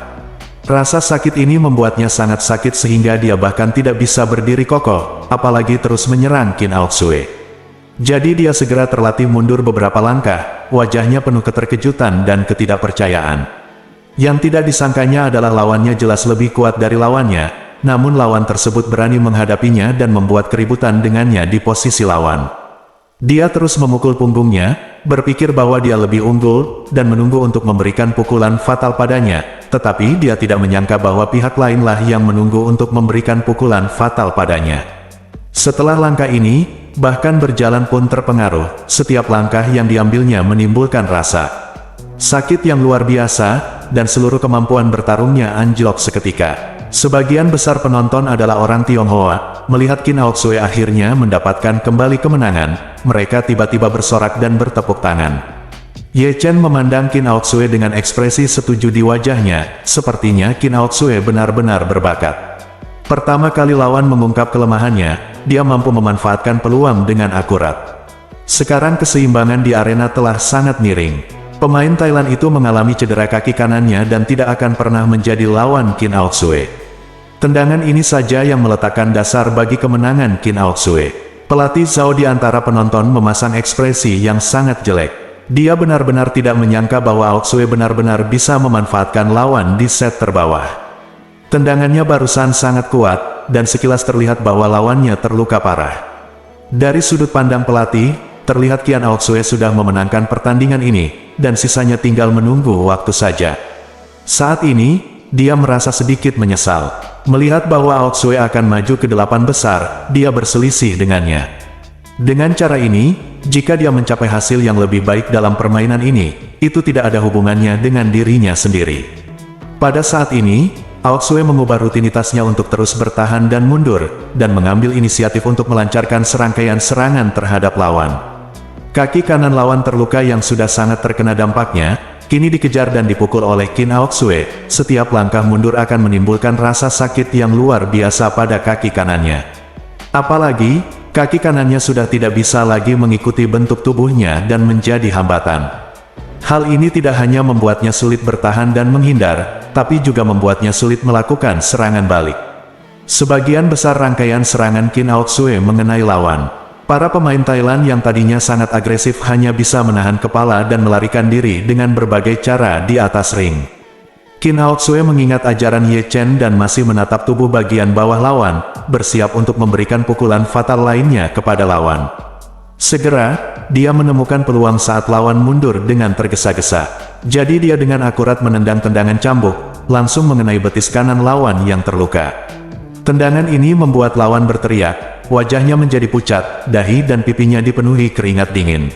Rasa sakit ini membuatnya sangat sakit sehingga dia bahkan tidak bisa berdiri kokoh, apalagi terus menyerang Qin Aoxue. Jadi dia segera terlatih mundur beberapa langkah, wajahnya penuh keterkejutan dan ketidakpercayaan. Yang tidak disangkanya adalah lawannya jelas lebih kuat dari lawannya, namun lawan tersebut berani menghadapinya dan membuat keributan dengannya di posisi lawan. Dia terus memukul punggungnya, berpikir bahwa dia lebih unggul, dan menunggu untuk memberikan pukulan fatal padanya, tetapi dia tidak menyangka bahwa pihak lainlah yang menunggu untuk memberikan pukulan fatal padanya. Setelah langkah ini, bahkan berjalan pun terpengaruh, setiap langkah yang diambilnya menimbulkan rasa sakit yang luar biasa, dan seluruh kemampuan bertarungnya anjlok seketika. Sebagian besar penonton adalah orang Tionghoa. Melihat Qin Aoxue akhirnya mendapatkan kembali kemenangan, mereka tiba-tiba bersorak dan bertepuk tangan. Ye Chen memandang Qin Aoxue dengan ekspresi setuju di wajahnya, sepertinya Qin Aoxue benar-benar berbakat. Pertama kali lawan mengungkap kelemahannya, dia mampu memanfaatkan peluang dengan akurat. Sekarang keseimbangan di arena telah sangat miring. Pemain Thailand itu mengalami cedera kaki kanannya dan tidak akan pernah menjadi lawan Qin Aoxue. Tendangan ini saja yang meletakkan dasar bagi kemenangan Qin Aoxue. Pelatih Zhao di antara penonton memasang ekspresi yang sangat jelek. Dia benar-benar tidak menyangka bahwa Aoxue benar-benar bisa memanfaatkan lawan di set terbawah. Tendangannya barusan sangat kuat, dan sekilas terlihat bahwa lawannya terluka parah. Dari sudut pandang pelatih, terlihat Qian Aoxue sudah memenangkan pertandingan ini, dan sisanya tinggal menunggu waktu saja. Saat ini, dia merasa sedikit menyesal. Melihat bahwa Aoxue akan maju ke 8 besar, dia berselisih dengannya. Dengan cara ini, jika dia mencapai hasil yang lebih baik dalam permainan ini, itu tidak ada hubungannya dengan dirinya sendiri. Pada saat ini, Aoxue mengubah rutinitasnya untuk terus bertahan dan mundur, dan mengambil inisiatif untuk melancarkan serangkaian serangan terhadap lawan. Kaki kanan lawan terluka yang sudah sangat terkena dampaknya, kini dikejar dan dipukul oleh Qin Aoxue. Setiap langkah mundur akan menimbulkan rasa sakit yang luar biasa pada kaki kanannya. Apalagi, kaki kanannya sudah tidak bisa lagi mengikuti bentuk tubuhnya dan menjadi hambatan. Hal ini tidak hanya membuatnya sulit bertahan dan menghindar, tapi juga membuatnya sulit melakukan serangan balik. Sebagian besar rangkaian serangan Qin Aoxue mengenai lawan. Para pemain Thailand yang tadinya sangat agresif hanya bisa menahan kepala dan melarikan diri dengan berbagai cara di atas ring. Qin Aoxue mengingat ajaran Ye Chen dan masih menatap tubuh bagian bawah lawan, bersiap untuk memberikan pukulan fatal lainnya kepada lawan. Segera, dia menemukan peluang saat lawan mundur dengan tergesa-gesa. Jadi dia dengan akurat menendang tendangan cambuk, langsung mengenai betis kanan lawan yang terluka. Tendangan ini membuat lawan berteriak, wajahnya menjadi pucat, dahi dan pipinya dipenuhi keringat dingin.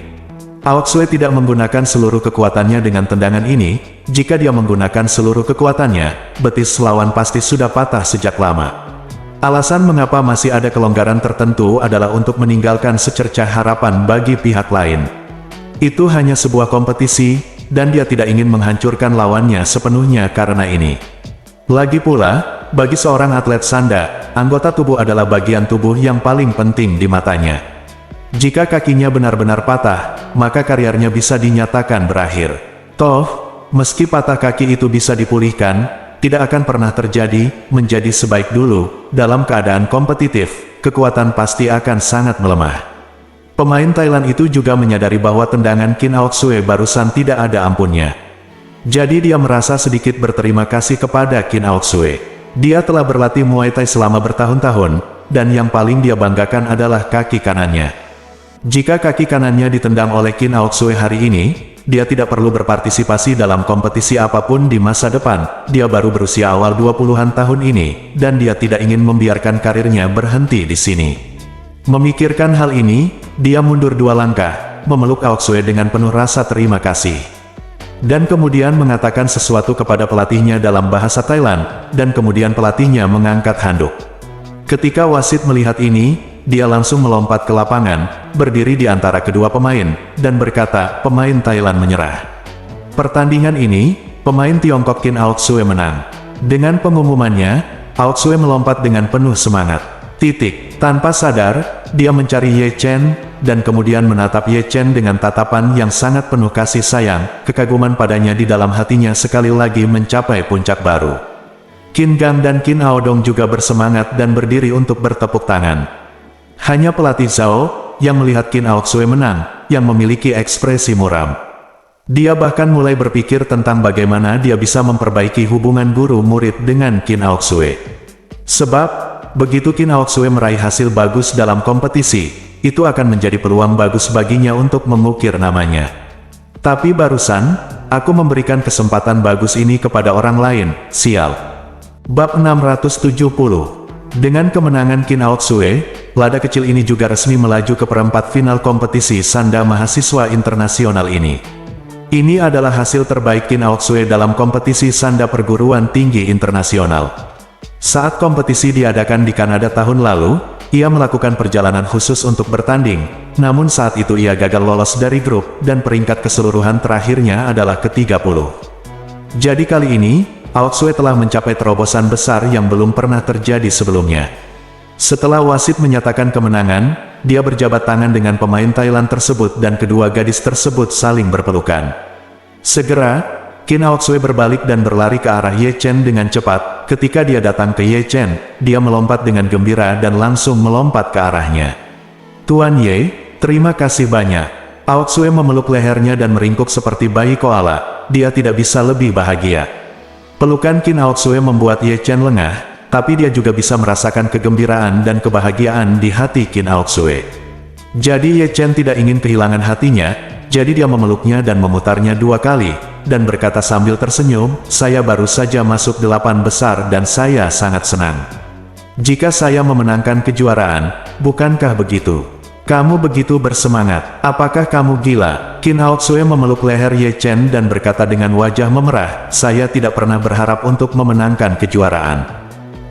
Aoxue tidak menggunakan seluruh kekuatannya dengan tendangan ini. Jika dia menggunakan seluruh kekuatannya, betis lawan pasti sudah patah sejak lama. Alasan mengapa masih ada kelonggaran tertentu adalah untuk meninggalkan secercah harapan bagi pihak lain. Itu hanya sebuah kompetisi, dan dia tidak ingin menghancurkan lawannya sepenuhnya karena ini. Lagi pula, bagi seorang atlet sanda, anggota tubuh adalah bagian tubuh yang paling penting di matanya. Jika kakinya benar-benar patah, maka karirnya bisa dinyatakan berakhir. Toh, meski patah kaki itu bisa dipulihkan, tidak akan pernah terjadi menjadi sebaik dulu. Dalam keadaan kompetitif, kekuatan pasti akan sangat melemah. Pemain Thailand itu juga menyadari bahwa tendangan Qin Aoxue barusan tidak ada ampunnya. Jadi dia merasa sedikit berterima kasih kepada Qin Aoxue. Dia telah berlatih Muay Thai selama bertahun-tahun, dan yang paling dia banggakan adalah kaki kanannya. Jika kaki kanannya ditendang oleh Qin Aoxue hari ini, dia tidak perlu berpartisipasi dalam kompetisi apapun di masa depan. Dia baru berusia awal 20-an tahun ini, dan dia tidak ingin membiarkan karirnya berhenti di sini. Memikirkan hal ini, dia mundur 2 langkah, memeluk Aoxue dengan penuh rasa terima kasih. Dan kemudian mengatakan sesuatu kepada pelatihnya dalam bahasa Thailand, dan kemudian pelatihnya mengangkat handuk. Ketika wasit melihat ini, dia langsung melompat ke lapangan, berdiri di antara kedua pemain, dan berkata, pemain Thailand menyerah. Pertandingan ini, pemain Tiongkok Qin Aoxue menang. Dengan pengumumannya, Aoxue melompat dengan penuh semangat. Tanpa sadar, dia mencari Ye Chen, dan kemudian menatap Ye Chen dengan tatapan yang sangat penuh kasih sayang. Kekaguman padanya di dalam hatinya sekali lagi mencapai puncak baru. Qin Gang dan Qin Aodong juga bersemangat dan berdiri untuk bertepuk tangan. Hanya pelatih Zhao, yang melihat Qin Aoxue menang, yang memiliki ekspresi muram. Dia bahkan mulai berpikir tentang bagaimana dia bisa memperbaiki hubungan guru-murid dengan Qin Aoxue. Sebab, begitu Qin Aoxue meraih hasil bagus dalam kompetisi, itu akan menjadi peluang bagus baginya untuk mengukir namanya. Tapi barusan, aku memberikan kesempatan bagus ini kepada orang lain, sial. Bab 670. Dengan kemenangan Qin Aoxue, lada kecil ini juga resmi melaju ke perempat final kompetisi Sanda Mahasiswa Internasional ini. Ini adalah hasil terbaik Qin Aoxue dalam kompetisi Sanda Perguruan Tinggi Internasional. Saat kompetisi diadakan di Kanada tahun lalu, ia melakukan perjalanan khusus untuk bertanding, namun saat itu ia gagal lolos dari grup, dan peringkat keseluruhan terakhirnya adalah ke-30. Jadi kali ini, Aoxue telah mencapai terobosan besar yang belum pernah terjadi sebelumnya. Setelah wasit menyatakan kemenangan, dia berjabat tangan dengan pemain Thailand tersebut dan kedua gadis tersebut saling berpelukan. Segera, Qin Aoxue berbalik dan berlari ke arah Ye Chen dengan cepat. Ketika dia datang ke Ye Chen, dia melompat dengan gembira dan langsung melompat ke arahnya. Tuan Ye, terima kasih banyak. Aotsue memeluk lehernya dan meringkuk seperti bayi koala. Dia tidak bisa lebih bahagia. Pelukan Qin Aotsue membuat Ye Chen lengah, tapi dia juga bisa merasakan kegembiraan dan kebahagiaan di hati Qin Aotsue. Jadi Ye Chen tidak ingin kehilangan hatinya, jadi dia memeluknya dan memutarnya 2 kali, dan berkata sambil tersenyum, "Saya baru saja masuk 8 besar dan saya sangat senang. Jika saya memenangkan kejuaraan, bukankah begitu? Kamu begitu bersemangat, apakah kamu gila?" Qin Aotsue memeluk leher Ye Chen dan berkata dengan wajah memerah, "Saya tidak pernah berharap untuk memenangkan kejuaraan.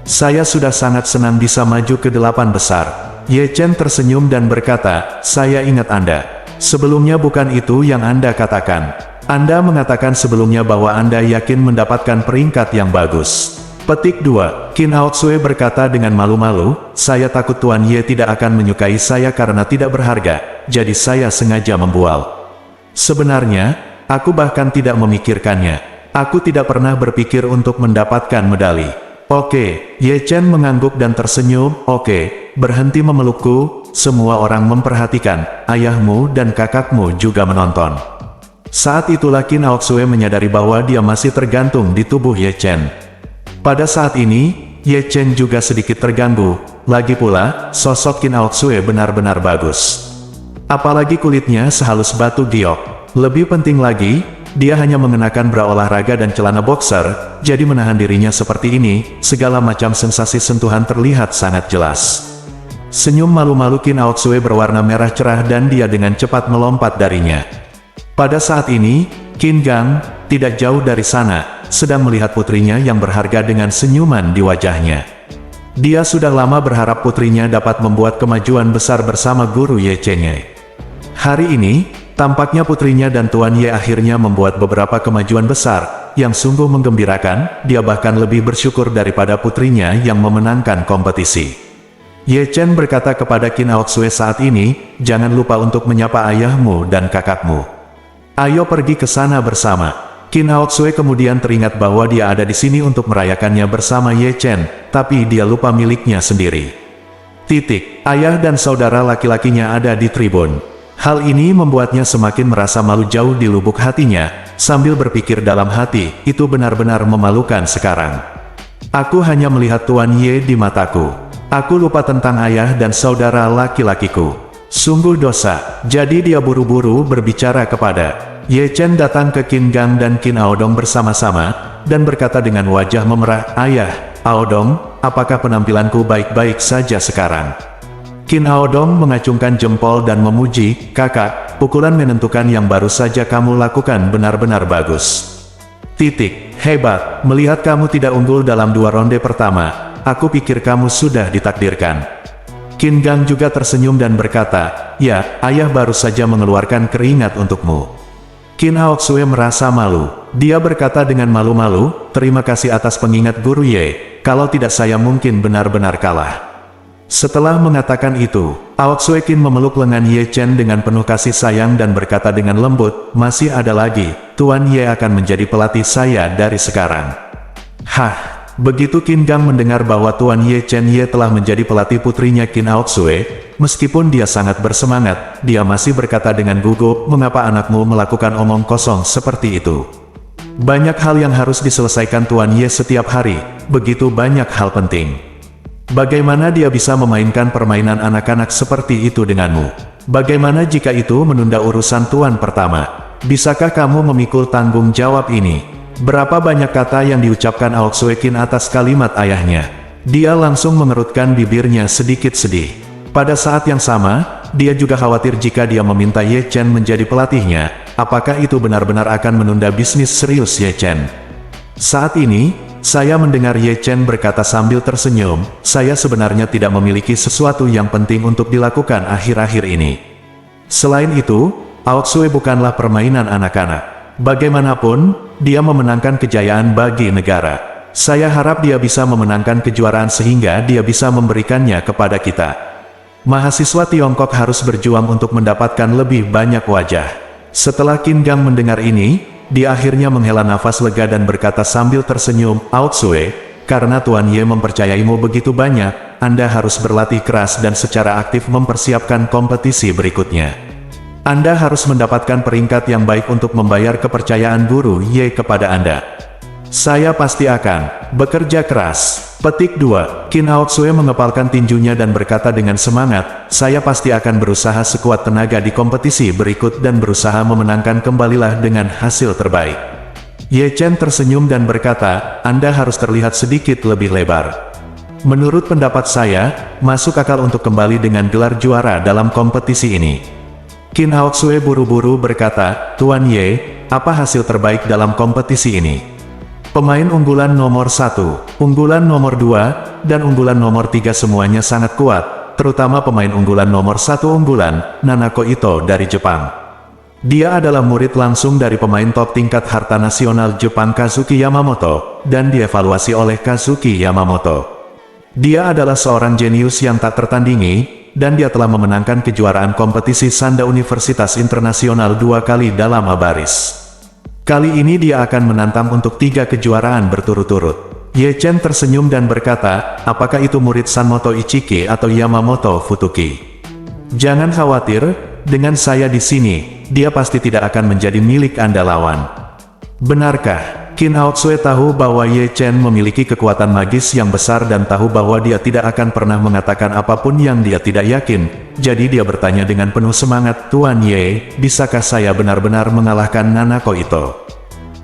Saya sudah sangat senang bisa maju ke 8 besar." Ye Chen tersenyum dan berkata, "Saya ingat Anda. Sebelumnya bukan itu yang Anda katakan. Anda mengatakan sebelumnya bahwa Anda yakin mendapatkan peringkat yang bagus." Petik 2. Qin Aotsue berkata dengan malu-malu, "Saya takut Tuan Ye tidak akan menyukai saya karena tidak berharga, jadi saya sengaja membual. Sebenarnya, aku bahkan tidak memikirkannya. Aku tidak pernah berpikir untuk mendapatkan medali." "Oke." Ye Chen mengangguk dan tersenyum, "Oke, berhenti memelukku, semua orang memperhatikan, ayahmu dan kakakmu juga menonton." Saat itulah Qin Aotsue menyadari bahwa dia masih tergantung di tubuh Ye Chen. Pada saat ini, Ye Chen juga sedikit terganggu, lagi pula, sosok Qin Aotsue benar-benar bagus. Apalagi kulitnya sehalus batu giok. Lebih penting lagi, dia hanya mengenakan bra olahraga dan celana boxer, jadi menahan dirinya seperti ini, segala macam sensasi sentuhan terlihat sangat jelas. Senyum malu-malu Qin Aotsue berwarna merah cerah dan dia dengan cepat melompat darinya. Pada saat ini, Qin Gang, tidak jauh dari sana, sedang melihat putrinya yang berharga dengan senyuman di wajahnya. Dia sudah lama berharap putrinya dapat membuat kemajuan besar bersama guru Ye Chen. Hari ini, tampaknya putrinya dan Tuan Ye akhirnya membuat beberapa kemajuan besar, yang sungguh menggembirakan. Dia bahkan lebih bersyukur daripada putrinya yang memenangkan kompetisi. Ye Chen berkata kepada Qin Aotsue saat ini, "Jangan lupa untuk menyapa ayahmu dan kakakmu. Ayo pergi ke sana bersama." Qin Aotsue kemudian teringat bahwa dia ada di sini untuk merayakannya bersama Ye Chen, tapi dia lupa miliknya sendiri. Ayah dan saudara laki-lakinya ada di tribun. Hal ini membuatnya semakin merasa malu jauh di lubuk hatinya, sambil berpikir dalam hati, itu benar-benar memalukan sekarang. Aku hanya melihat Tuan Ye di mataku. Aku lupa tentang ayah dan saudara laki-lakiku. Sungguh dosa. Jadi dia buru-buru berbicara kepada Ye Chen datang ke Qin Gang dan Qin Aodong bersama-sama, dan berkata dengan wajah memerah, "Ayah, Aodong, apakah penampilanku baik-baik saja sekarang?" Qin Aodong mengacungkan jempol dan memuji, "Kakak, pukulan menentukan yang baru saja kamu lakukan benar-benar bagus. Hebat, melihat kamu tidak unggul dalam 2 ronde pertama, aku pikir kamu sudah ditakdirkan." Qin Gang juga tersenyum dan berkata, "Ya, ayah baru saja mengeluarkan keringat untukmu." Qin Aotsue merasa malu. Dia berkata dengan malu-malu, "Terima kasih atas pengingat guru Ye, kalau tidak saya mungkin benar-benar kalah." Setelah mengatakan itu, Aotsue Qin memeluk lengan Ye Chen dengan penuh kasih sayang dan berkata dengan lembut, "Masih ada lagi, Tuan Ye akan menjadi pelatih saya dari sekarang." Begitu Qin Gang mendengar bahwa Tuan Ye Chen telah menjadi pelatih putrinya Qin Aotsue, meskipun dia sangat bersemangat, dia masih berkata dengan gugup, "Mengapa anakmu melakukan omong kosong seperti itu? Banyak hal yang harus diselesaikan Tuan Ye setiap hari, begitu banyak hal penting. Bagaimana dia bisa memainkan permainan anak-anak seperti itu denganmu? Bagaimana jika itu menunda urusan Tuan pertama? Bisakah kamu memikul tanggung jawab ini?" Berapa banyak kata yang diucapkan Aotsue Qin atas kalimat ayahnya. Dia langsung mengerutkan bibirnya sedikit sedih. Pada saat yang sama, dia juga khawatir jika dia meminta Ye Chen menjadi pelatihnya, apakah itu benar-benar akan menunda bisnis serius Ye Chen. Saat ini, saya mendengar Ye Chen berkata sambil tersenyum, "Saya sebenarnya tidak memiliki sesuatu yang penting untuk dilakukan akhir-akhir ini. Selain itu, Aotsue bukanlah permainan anak-anak. Bagaimanapun, dia memenangkan kejayaan bagi negara. Saya harap dia bisa memenangkan kejuaraan sehingga dia bisa memberikannya kepada kita. Mahasiswa Tiongkok harus berjuang untuk mendapatkan lebih banyak wajah." Setelah Qin Gang mendengar ini, dia akhirnya menghela nafas lega dan berkata sambil tersenyum, "Aotsue, karena Tuan Ye mempercayaimu begitu banyak, Anda harus berlatih keras dan secara aktif mempersiapkan kompetisi berikutnya. Anda harus mendapatkan peringkat yang baik untuk membayar kepercayaan guru Ye kepada Anda. Saya pasti akan bekerja keras. Petik 2. Qin Aoxue mengepalkan tinjunya dan berkata dengan semangat, saya pasti akan berusaha sekuat tenaga di kompetisi berikut dan berusaha memenangkan kembalilah dengan hasil terbaik. Ye Chen tersenyum dan berkata, Anda harus terlihat sedikit lebih lebar. Menurut pendapat saya, masuk akal untuk kembali dengan gelar juara dalam kompetisi ini. Qin Aoxue buru-buru berkata, Tuan Ye, apa hasil terbaik dalam kompetisi ini? Pemain unggulan nomor 1, unggulan nomor 2, dan unggulan nomor 3 semuanya sangat kuat, terutama pemain unggulan nomor 1 unggulan, Nanako Ito dari Jepang. Dia adalah murid langsung dari pemain top tingkat harta nasional Jepang Kazuki Yamamoto, dan dievaluasi oleh Kazuki Yamamoto. Dia adalah seorang jenius yang tak tertandingi, dan dia telah memenangkan kejuaraan kompetisi Sanda Universitas Internasional 2 kali dalam baris. Kali ini dia akan menantang untuk 3 kejuaraan berturut-turut. Ye Chen tersenyum dan berkata, apakah itu murid Sanmoto Ichiki atau Yamamoto Futuki? Jangan khawatir, dengan saya di sini, dia pasti tidak akan menjadi milik Anda lawan. Benarkah? Qin Aoxue tahu bahwa Ye Chen memiliki kekuatan magis yang besar dan tahu bahwa dia tidak akan pernah mengatakan apapun yang dia tidak yakin. Jadi dia bertanya dengan penuh semangat, Tuan Ye, bisakah saya benar-benar mengalahkan Nanako Ito?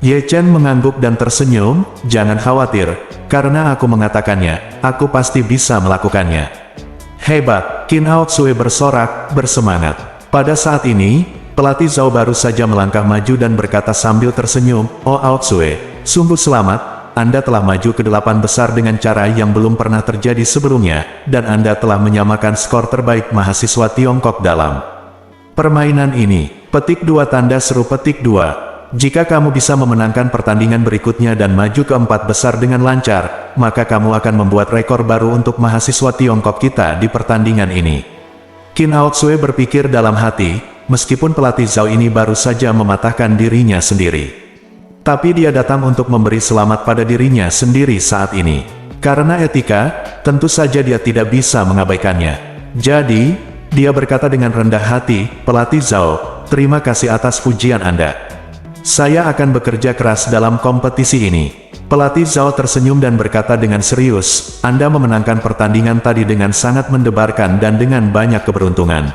Ye Chen mengangguk dan tersenyum, jangan khawatir, karena aku mengatakannya, aku pasti bisa melakukannya. Hebat, Qin Aoxue bersorak, bersemangat. Pada saat ini, pelatih Zhao baru saja melangkah maju dan berkata sambil tersenyum, Oh Aoxue, sungguh selamat, Anda telah maju ke 8 besar dengan cara yang belum pernah terjadi sebelumnya, dan Anda telah menyamakan skor terbaik mahasiswa Tiongkok dalam permainan ini. Petik 2 tanda seru petik 2. Jika kamu bisa memenangkan pertandingan berikutnya dan maju ke 4 besar dengan lancar, maka kamu akan membuat rekor baru untuk mahasiswa Tiongkok kita di pertandingan ini. Qin Aoxue berpikir dalam hati, meskipun pelatih Zhao ini baru saja mematahkan dirinya sendiri. Tapi dia datang untuk memberi selamat pada dirinya sendiri saat ini. Karena etika, tentu saja dia tidak bisa mengabaikannya. Jadi, dia berkata dengan rendah hati, pelatih Zhao, terima kasih atas pujian Anda. Saya akan bekerja keras dalam kompetisi ini. Pelatih Zhao tersenyum dan berkata dengan serius, Anda memenangkan pertandingan tadi dengan sangat mendebarkan dan dengan banyak keberuntungan.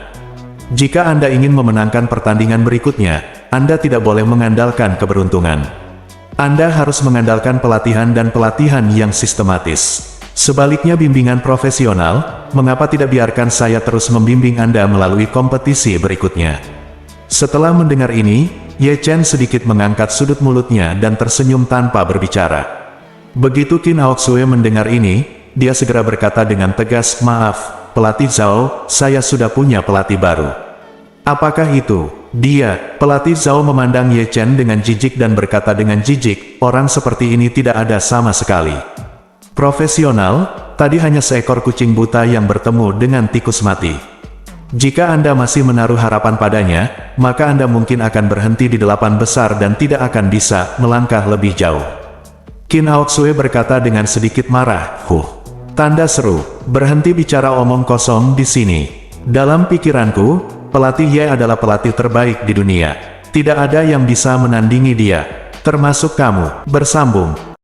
Jika Anda ingin memenangkan pertandingan berikutnya, Anda tidak boleh mengandalkan keberuntungan. Anda harus mengandalkan pelatihan dan pelatihan yang sistematis. Sebaliknya bimbingan profesional, mengapa tidak biarkan saya terus membimbing Anda melalui kompetisi berikutnya? Setelah mendengar ini, Ye Chen sedikit mengangkat sudut mulutnya dan tersenyum tanpa berbicara. Begitu Qin Aoxue mendengar ini, dia segera berkata dengan tegas, maaf, pelatih Zhao, saya sudah punya pelatih baru. Apakah itu? Dia, pelatih Zhao memandang Ye Chen dengan jijik dan berkata dengan jijik, orang seperti ini tidak ada sama sekali. Profesional, tadi hanya seekor kucing buta yang bertemu dengan tikus mati. Jika Anda masih menaruh harapan padanya, maka Anda mungkin akan berhenti di 8 besar dan tidak akan bisa melangkah lebih jauh. Qin Aoxue berkata dengan sedikit marah, tanda seru, berhenti bicara omong kosong di sini. Dalam pikiranku, pelatih Ye adalah pelatih terbaik di dunia. Tidak ada yang bisa menandingi dia, termasuk kamu. Bersambung.